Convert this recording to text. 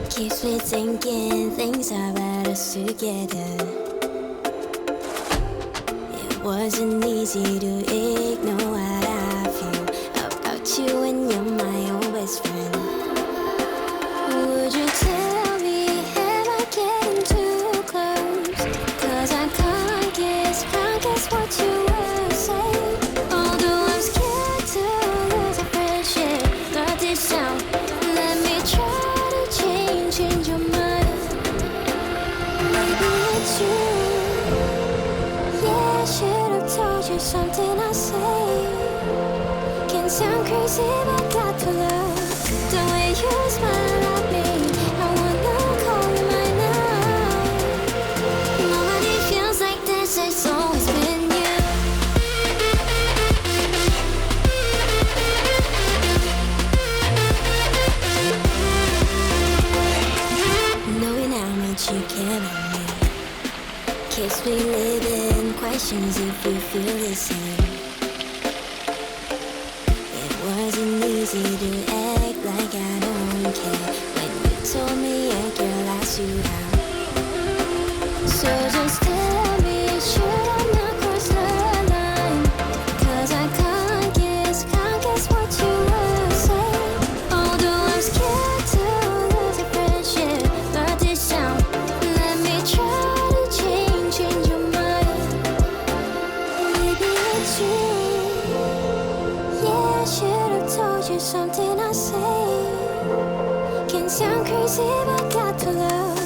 Keeps me thinking things about us together. It wasn't easy to ignore what I feel about you when you're my own best friend. Would you tell me, am I getting too close? Cause I can't guess what you will say. Although I'm scared to lose a friendship, but this time, let me try to change your mind. Maybe it's you. Yeah, I should have told you something I say. Can sound crazy, but got to love the way you smile at me. I wanna call you mine now. Nobody feels like this, it's always been you. Knowing how much you care about me keeps me living questions if you feel the same. It wasn't easy to act like I don't care when you told me a girl asked you out. So just tell me, should I not cross the line? Cause I can't guess what you will say. Although I'm scared to lose a friendship, but this time, let me try to change your mind. Maybe it's you. Yeah, I should have told you something I say. Can sound crazy, but got to love